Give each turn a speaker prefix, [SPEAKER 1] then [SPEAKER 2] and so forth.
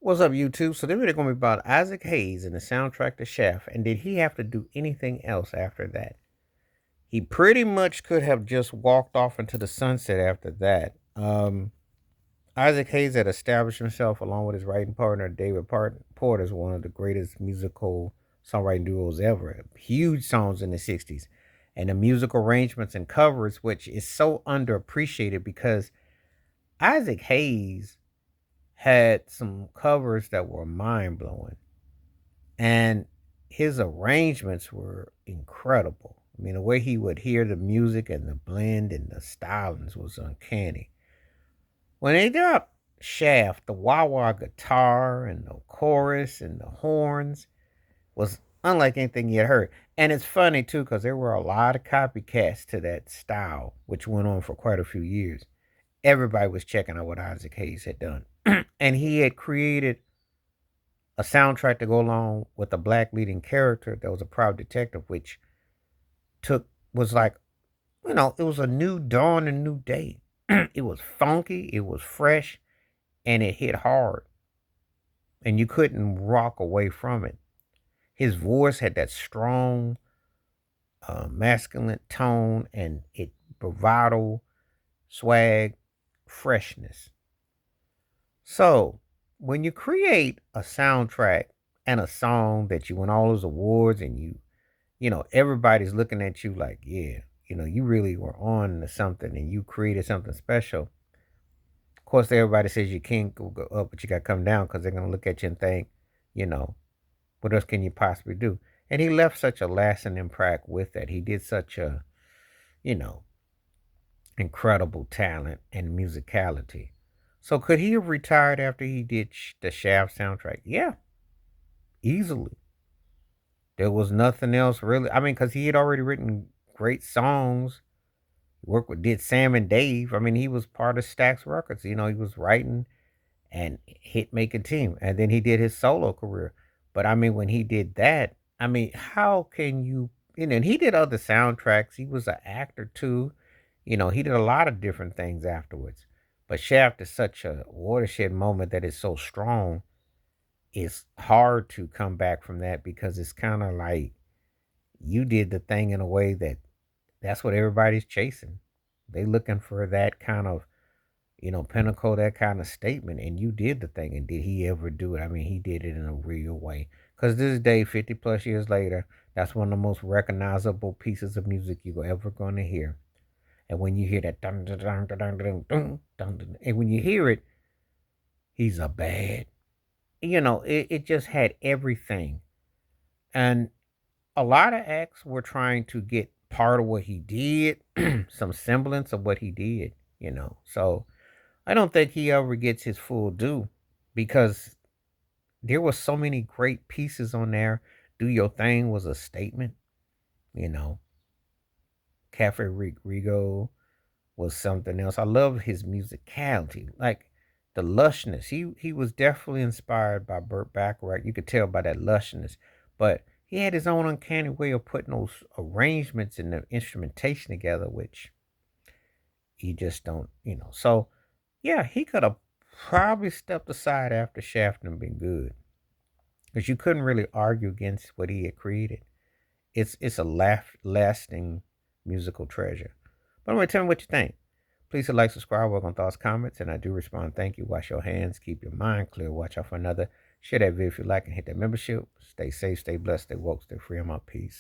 [SPEAKER 1] What's up, YouTube? So, the video going to be about Isaac Hayes and the soundtrack to Shaft, and did he have to do anything else after that? He pretty much could have just walked off into the sunset after that. Isaac Hayes had established himself along with his writing partner David Porter as one of the greatest musical songwriting duos ever. Huge songs in the '60s, and the musical arrangements and covers, which is so underappreciated because Isaac Hayes had some covers that were mind blowing, and his arrangements were incredible. I mean, the way he would hear the music and the blend and the stylings was uncanny. When they dropped Shaft, the wah wah guitar and the chorus and the horns was unlike anything you had heard. And it's funny too, because there were a lot of copycats to that style, which went on for quite a few years. Everybody was checking out what Isaac Hayes had done. And he had created a soundtrack to go along with a black leading character that was a private detective, which was like, it was a new dawn, a new day. It was funky, it was fresh, and it hit hard. And you couldn't rock away from it. His voice had that strong, masculine tone and it bravado, swag, freshness. So when you create a soundtrack and a song that you win all those awards and everybody's looking at you like, yeah, you really were on to something and you created something special. Of course, everybody says you can't go up, but you got to come down because they're going to look at you and think, you know, what else can you possibly do? And he left such a lasting impact with that. He did such a, you know, incredible talent and musicality. So could he have retired after he did the Shaft soundtrack? Yeah, easily. There was nothing else really. I mean, because he had already written great songs. Did Sam and Dave. I mean, he was part of Stax Records. He was writing and hit making team. And then he did his solo career. But I mean, when he did that, I mean, how can and he did other soundtracks. He was an actor too. He did a lot of different things afterwards. But Shaft is such a watershed moment that is so strong. It's hard to come back from that because it's kind of like you did the thing in a way that's what everybody's chasing. They looking for that kind of, pinnacle, that kind of statement. And you did the thing. And did he ever do it? I mean, he did it in a real way. Because this day, 50 plus years later, that's one of the most recognizable pieces of music you're ever going to hear. And when you hear that, dun, dun, dun, dun, dun, dun, dun, dun, dun, and when you hear it, he's a bad. It just had everything. And a lot of acts were trying to get part of what he did, some semblance of what he did. So I don't think he ever gets his full due because there were so many great pieces on there. Do Your Thing was a statement, you know. Cafe Rigo was something else. I love his musicality, like the lushness. He was definitely inspired by Burt Bacharach. You could tell by that lushness, but he had his own uncanny way of putting those arrangements and the instrumentation together, which you just don't. So yeah, he could have probably stepped aside after Shaft and been good, because you couldn't really argue against what he had created. It's a lasting musical treasure. But anyway, tell me what you think. Please hit like, subscribe, work on thoughts, comments, and I do respond. Thank you. Wash your hands. Keep your mind clear. Watch out for another. Share that video if you like and hit that membership. Stay safe, stay blessed, stay woke, stay free. I'm out. Peace.